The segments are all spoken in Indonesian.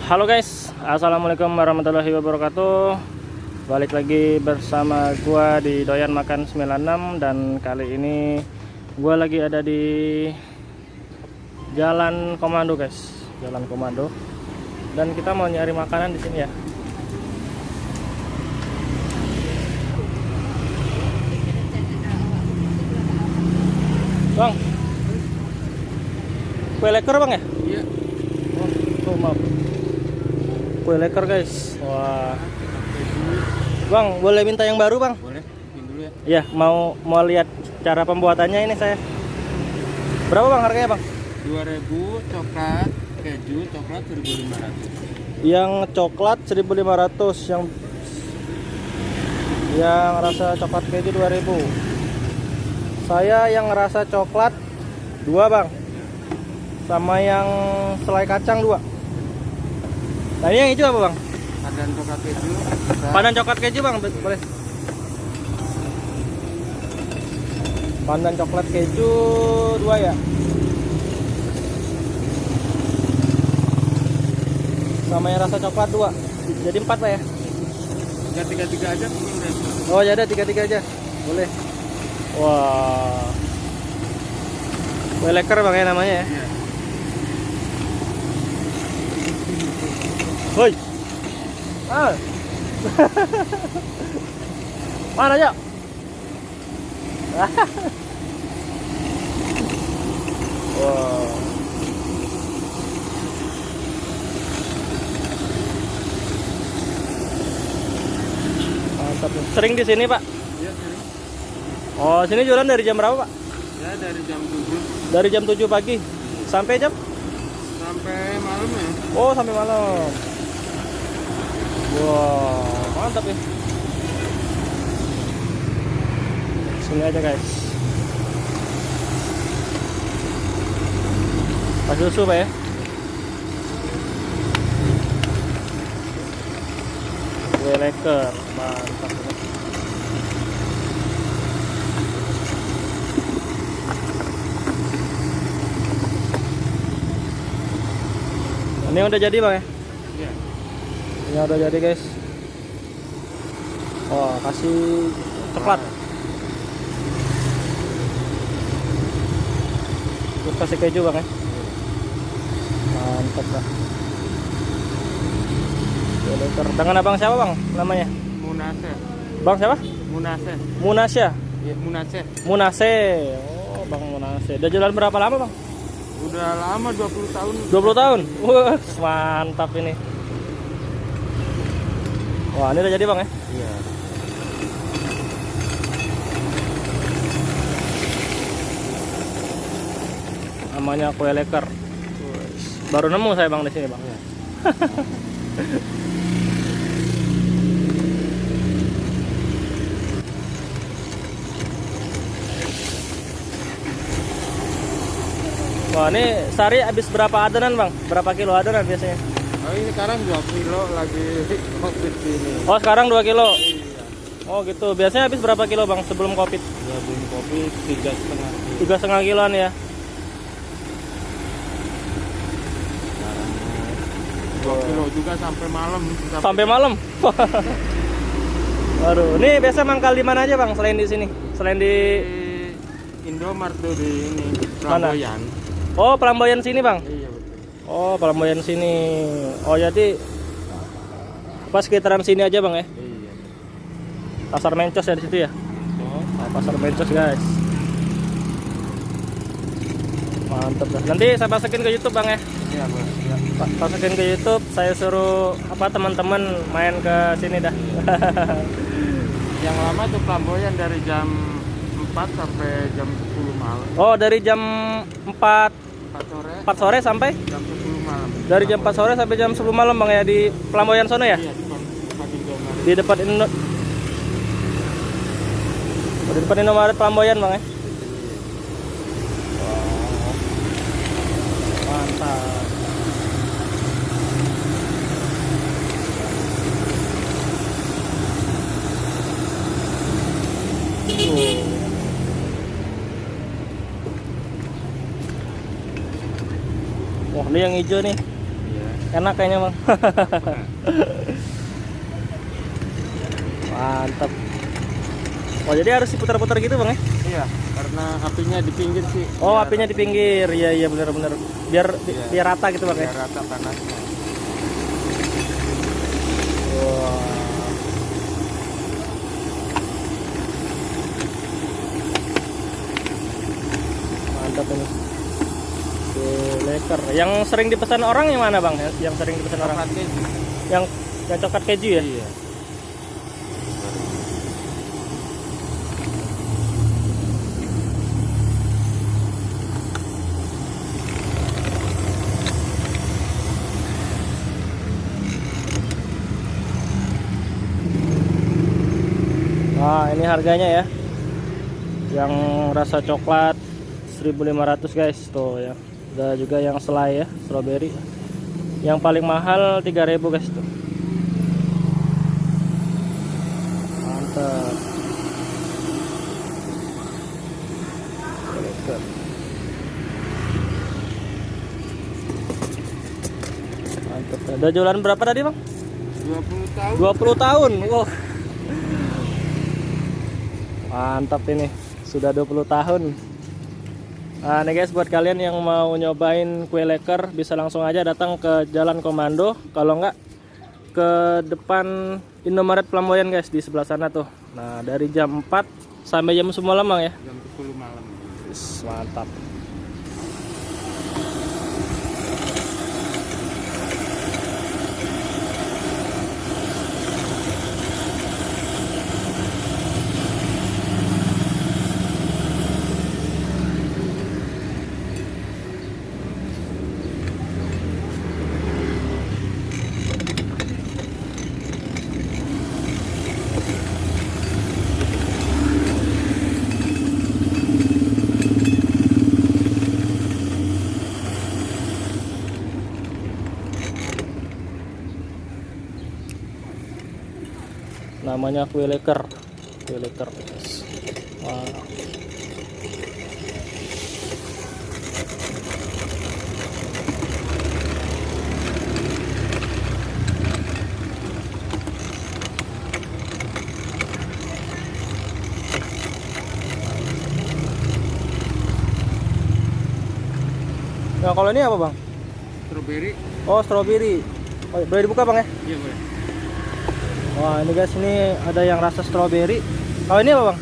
Halo guys, assalamualaikum warahmatullahi wabarakatuh. Balik lagi bersama gua di Doyan Makan 96. Dan kali ini gua lagi ada di Jalan Komando guys, Jalan Komando. Dan kita mau nyari makanan di sini ya. Bang, kue leker bang ya? Iya. Oh maaf, kue leker guys. Wah, bang boleh minta yang baru bang? Boleh, bikin dulu ya. Ya, mau lihat cara pembuatannya ini saya. Berapa bang harganya bang? 2000 coklat, keju coklat 1500. Yang coklat 1500, yang rasa coklat keju 2000. Saya yang rasa coklat 2 bang, sama yang selai kacang 2. Nah ini yang hijau apa bang? Pandan coklat keju. Pandan coklat keju bang, boleh. Pandan coklat keju 2 ya. Sama yang rasa coklat 2. Jadi 4 pak ya? 3 aja mungkin deh. Oh ya ada 3 aja. Boleh. Wah. Kue leker bang ya namanya ya. Iya. Woi. Ah. Mana aja? Wow. Mantap. Sering di sini pak? Iya, sering. Oh sini jualan dari jam berapa pak? Ya dari jam 7 Dari jam 7 pagi sampai jam? sampai malam ya. Oh sampai malam. Wow, mantap ya. Sini aja guys. Pas susu pak ya. Kue leker, mantap. Ini udah jadi bang ya? Iya. Ini udah jadi guys. Oh kasih coklat. Terus kasih keju bang ya. Mantap lah. Kue leker. Dengan abang siapa bang namanya? Munase. Bang siapa? Munase. Munasya. Iya, Munase. Munase. Oh bang Munase. Udah jualan berapa lama bang? Udah lama 20 tahun. 20 tahun? Wah mantap ini. Wah ini udah jadi bang ya? Iya. Namanya kue leker. Baru nemu saya bang di sini bang. Iya. Wah ini sehari habis berapa adonan bang? Berapa kilo adonan biasanya? Oh ini sekarang 2 kilo lagi covid ini. Oh sekarang 2 kilo. Iya. Oh gitu. Biasanya habis berapa kilo bang sebelum covid? Ya belum covid 3,5. 3,5 kiloan ya. Sekarang 2 kilo juga sampai malam. Sampai malam. Waduh, ini biasa mangkal di mana aja bang selain di sini? Selain di Indomaret tuh di ini Mana? Pelamboyan. Oh Pelamboyan sini bang. Iya betul. Oh Pelamboyan sini. Oh jadi pas sekitaran sini aja bang ya. Iya. Pasar Mencos ya di situ ya. Oh, Nah, Pasar Mencos guys. Mantap dah. Nanti saya masukin ke YouTube bang ya. iya bos. Iya. Masukin ke YouTube. Saya suruh teman-teman main ke sini dah. Yang lama tuh Pelamboyan dari jam 4 sampai jam 10 malam. Oh dari jam 4 4 sore sore sampai jam 10 malam. dari jam 4 sore sampai jam 10 malam bang ya di Pelamboyan sono ya. Iya, Di depan di depan Indomaret Pelamboyan bang ya. Mantap. Wah, ini yang hijau nih. Iya. Enak kayaknya bang. Mantap. Oh jadi harus diputar-putar gitu bang ya? Iya, karena apinya di pinggir sih. Oh apinya di pinggir, iya iya benar-benar. Biar Iya. biar rata gitu bang ya? Biar rata panasnya. Wah. Mantap ini. Leker. Yang sering dipesan orang yang mana bang? Yang sering dipesan orang? Coklat keju. Yang coklat keju ya? Iya. Nah ini harganya ya. Yang rasa coklat 1.500 guys tuh ya. Ada juga yang selai ya, strawberry. Yang paling mahal 3.000 guys tuh. Mantap. Mantap. Ada jualan berapa tadi bang? 20 tahun. 20 tahun. Wow. Mantap ini. Sudah 20 tahun. Nah nih guys, buat kalian yang mau nyobain kue leker bisa langsung aja datang ke Jalan Komando. Kalau enggak ke depan Indomaret Flamboyan guys, di sebelah sana tuh. Nah dari jam 4 sampai jam 10 malam bang ya. Jam 10 malam. Yes, mantap. Namanya kue leker. Kue leker. Wah. Nah kalau ini apa bang? Strawberry. Oh strawberry. Oh, boleh dibuka bang ya? Iya boleh. Wah ini guys, ini ada yang rasa strawberry. Kalau ini apa bang?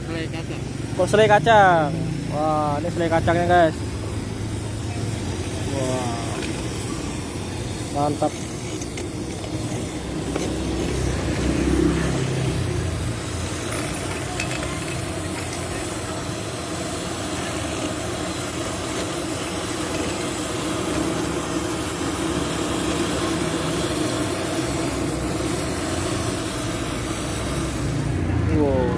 Selai kacang. Oh selai kacang. Wah ini selai kacangnya guys. Wah mantap. Wow.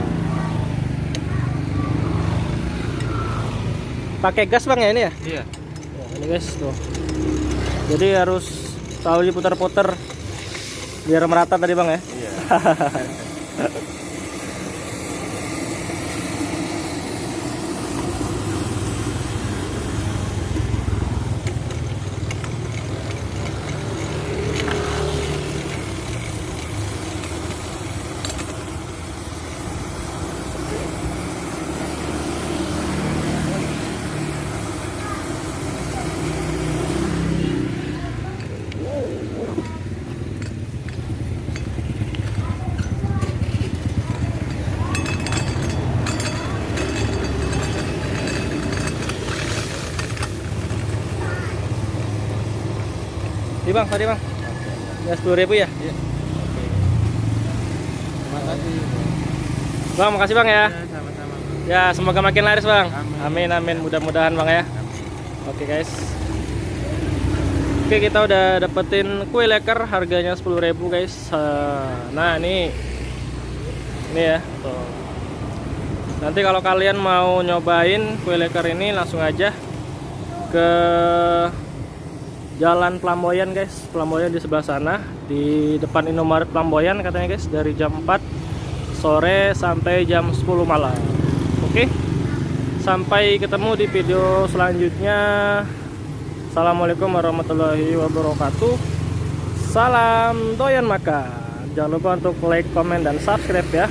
Pakai gas bang ya ini ya? Iya. Wah, ini guys tuh. Jadi harus selalu diputar-putar biar merata tadi bang ya. Iya. Ini bang tadi bang. Ya 10.000 ya. Iya. Oke. Terima kasih. Bang makasih bang ya. Ya, sama-sama. Ya semoga makin laris bang. Amin. Amin amin, mudah-mudahan bang ya. Oke guys. Oke kita udah dapetin kue leker harganya 10.000 guys. Nah ini ya. Tuh. Nanti kalau kalian mau nyobain kue leker ini langsung aja ke Jalan Flamboyan guys. Flamboyan di sebelah sana, di depan Indomaret Flamboyan katanya guys, dari jam 4 sore sampai jam 10 malam. Oke. Sampai ketemu di video selanjutnya. Assalamualaikum warahmatullahi wabarakatuh. Salam doyan makan. Jangan lupa untuk like, komen, dan subscribe ya.